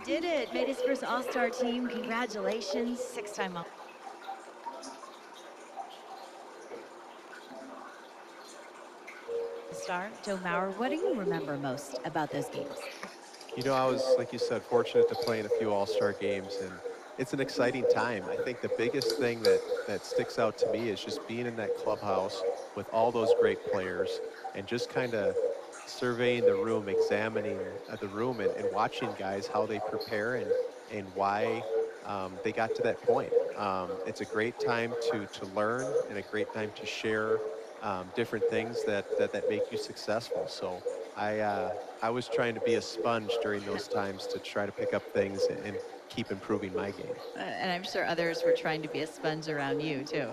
did it. Made his first All-Star team. Congratulations. Six-time All-Star. Joe Mauer, what do you remember most about those games? You know, I was, like you said, fortunate to play in a few All-Star games, and it's an exciting time. I think the biggest thing that sticks out to me is just being in that clubhouse with all those great players and just kind of surveying the room, examining the room, and watching guys how they prepare and why they got to that point. It's a great time to learn and a great time to share different things that make you successful. So I was trying to be a sponge during those times to try to pick up things and keep improving my game. And I'm sure others were trying to be a sponge around you, too.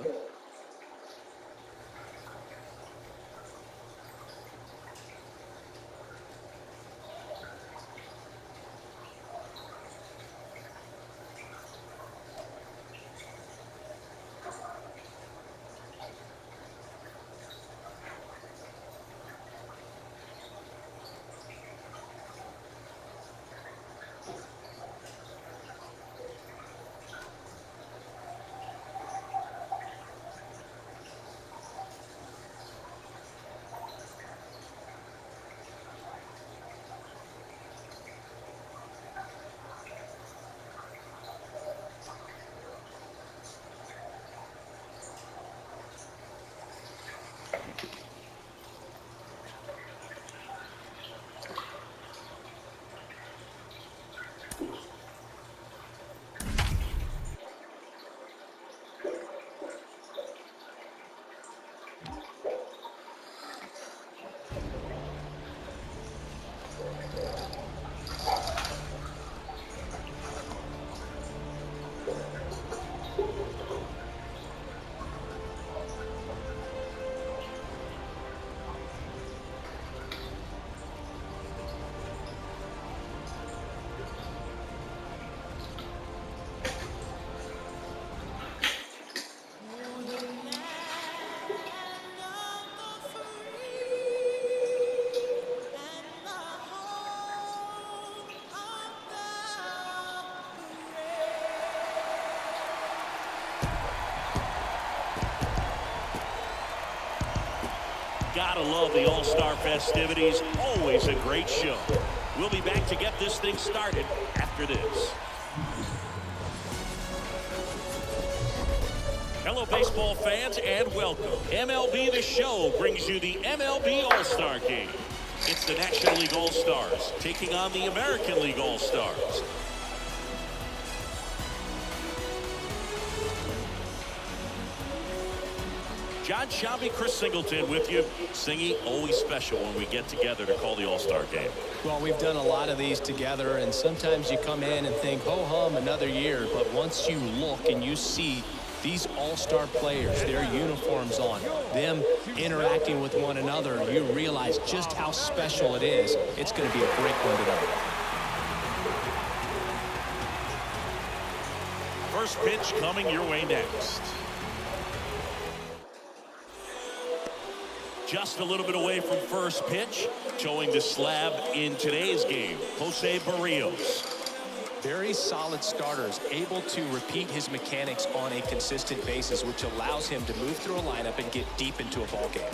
Gotta love the All-Star festivities. Always a great show. We'll be back to get this thing started after this. Hello, baseball fans, and welcome. MLB The Show brings you the MLB All-Star Game. It's the National League All-Stars taking on the American League All-Stars. John Shabby, Chris Singleton with you. Singy, always special when we get together to call the All-Star Game. Well, we've done a lot of these together, and sometimes you come in and think, ho-hum, another year. But once you look and you see these all-star players, their uniforms on, them interacting with one another, you realize just how special it is. It's going to be a great one tonight. First pitch coming your way next. Just a little bit away from first pitch, showing the slab in today's game, Jose Barrios. Very solid starters, able to repeat his mechanics on a consistent basis, which allows him to move through a lineup and get deep into a ball game.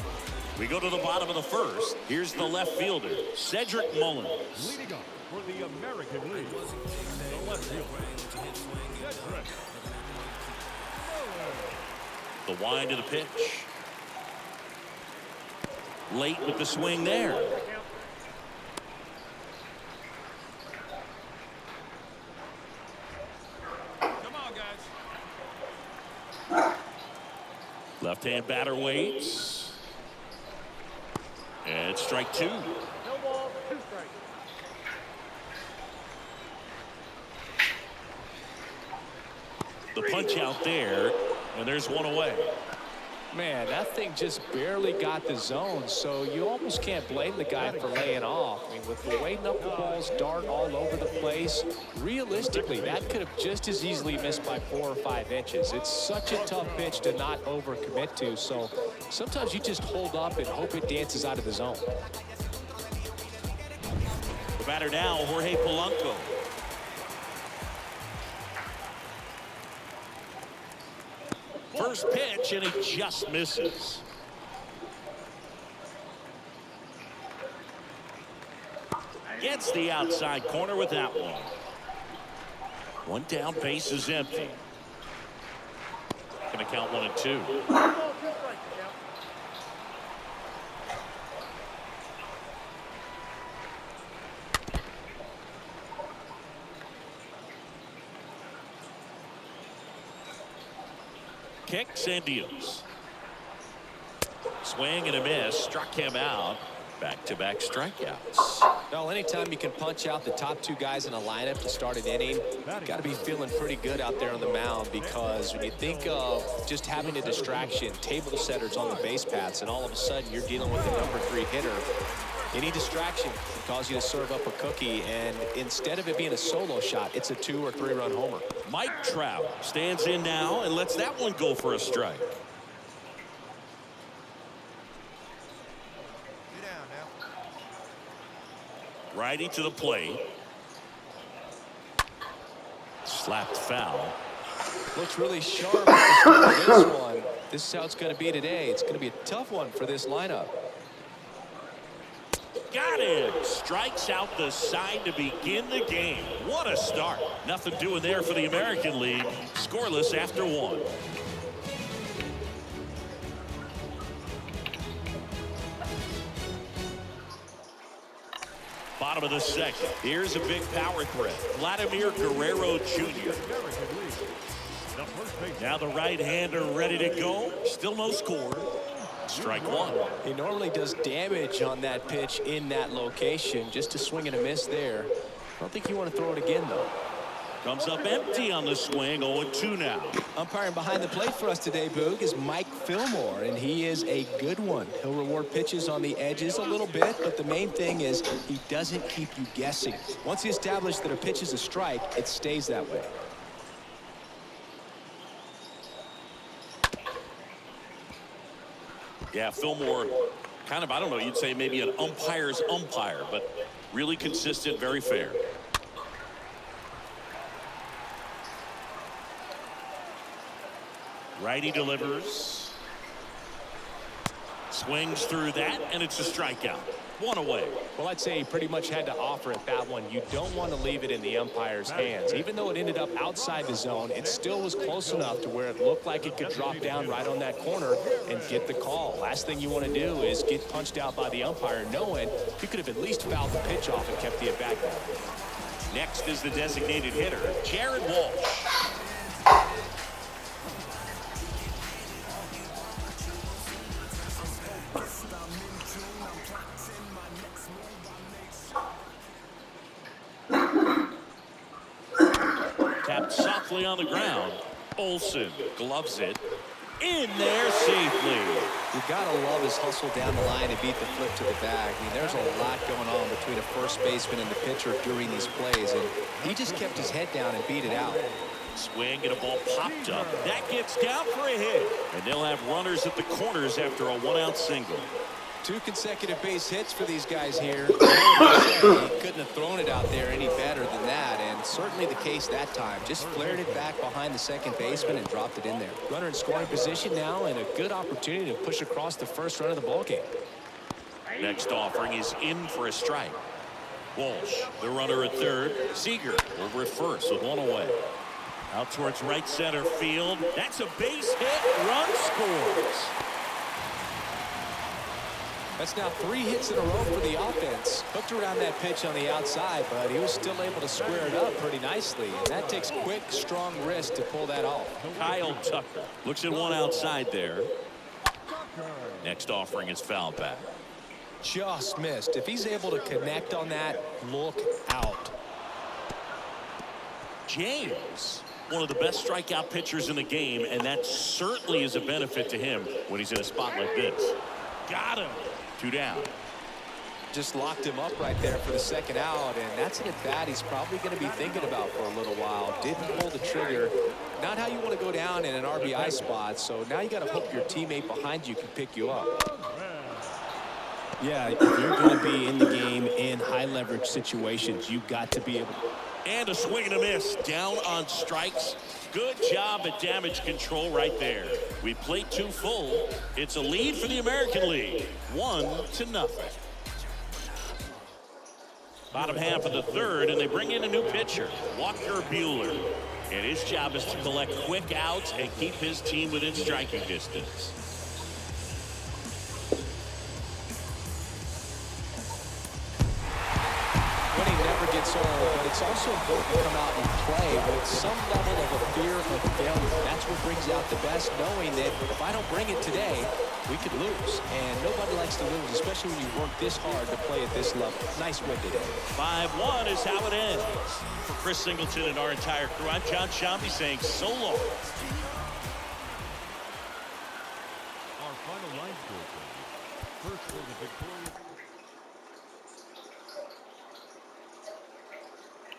We go to the bottom of the first. Here's the left fielder, Cedric Mullins. Leading up for the American League, the left fielder, Cedric Mullins. The wind of the pitch. Late with the swing there. Come on, guys. Left-hand batter waits. And strike two. No ball, two strikes. The punch out there, and there's one away. Man, that thing just barely got the zone, so you almost can't blame the guy for laying off. I mean, with the way knuckleballs dart all over the place, realistically, that could have just as easily missed by 4 or 5 inches. It's such a tough pitch to not overcommit to, so sometimes you just hold up and hope it dances out of the zone. The batter now, Jorge Polanco. first pitch, and he just misses. Gets the outside corner with that one. One down, base is empty. Going to count 1-2. Kicks and deals. Swing and a miss. Struck him out. Back-to-back strikeouts. Well, anytime you can punch out the top two guys in a lineup to start an inning, got to be feeling pretty good out there on the mound, because when you think of just having a distraction, table setters on the base paths, and all of a sudden you're dealing with the number 3 hitter, any distraction can cause you to serve up a cookie, and instead of it being a solo shot, it's a 2- or 3-run homer. Mike Trout stands in now and lets that one go for a strike. Righty to the plate. Slapped foul. Looks really sharp at the start of this one. This is how it's going to be today. It's going to be a tough one for this lineup. Got him. Strikes out the side to begin the game. What a start. Nothing doing there for the American League. Scoreless after 1. Bottom of the second. Here's a big power threat. Vladimir Guerrero Jr. Now the right-hander ready to go. Still no score. Strike 1. He normally does damage on that pitch in that location. Just a swing and a miss there. I don't think you want to throw it again, though. Comes up empty on the swing. 0-2 now. Umpiring behind the plate for us today, Boog, is Mike Fillmore, and he is a good one. He'll reward pitches on the edges a little bit, but the main thing is he doesn't keep you guessing. Once he establishes that a pitch is a strike, it stays that way. Yeah, Fillmore, kind of, I don't know, you'd say maybe an umpire's umpire, but really consistent, very fair. Righty delivers. Swings through that, and it's a strikeout. 1 away. Well, I'd say he pretty much had to offer at that one. You don't want to leave it in the umpire's hands. Even though it ended up outside the zone, it still was close enough to where it looked like it could drop down right on that corner and get the call. Last thing you want to do is get punched out by the umpire, knowing you could have at least fouled the pitch off and kept the at-bat going. Next is the designated hitter, Jared Walsh. Tapped softly on the ground. Olsen gloves it in there safely. You gotta love his hustle down the line and beat the flip to the bag. I mean, there's a lot going on between a first baseman and the pitcher during these plays, and he just kept his head down and beat it out. Swing and a ball popped up. That gets down for a hit, and they'll have runners at the corners after a 1-out single. 2 consecutive base hits for these guys here. He couldn't have thrown it out there any better than that, and certainly the case that time. Just flared it back behind the second baseman and dropped it in there. Runner in scoring position now, and a good opportunity to push across the first run of the ballgame. Next offering is in for a strike. Walsh, the runner at third. Seager over at first with 1 away. Out towards right center field. That's a base hit. Run scores. That's now 3 hits in a row for the offense. Hooked around that pitch on the outside, but he was still able to square it up pretty nicely. And that takes quick, strong wrist to pull that off. Kyle Tucker looks at one outside there. Next offering is fouled back. Just missed. If he's able to connect on that, look out. James, one of the best strikeout pitchers in the game, and that certainly is a benefit to him when he's in a spot like this. Got him. 2 down. Just locked him up right there for the second out, and that's an at-bat he's probably going to be thinking about for a little while. Didn't pull the trigger. Not how you want to go down in an RBI spot, so now you got to hope your teammate behind you can pick you up. Yeah, if you're going to be in the game in high leverage situations, you've got to be able to. And a swing and a miss. Down on strikes. Good job at damage control right there. We played 2 full. It's a lead for the American League. 1-0. Bottom half of the third, and they bring in a new pitcher, Walker Buehler. And his job is to collect quick outs and keep his team within striking distance. Winning never gets old, but it's also important to come out and play with some level of a fear of failure. That's what brings out the best, knowing that if I don't bring it today, we could lose. And nobody likes to lose, especially when you work this hard to play at this level. Nice win today. 5-1 is how it ends. For Chris Singleton and our entire crew, I'm John Shambi saying so long.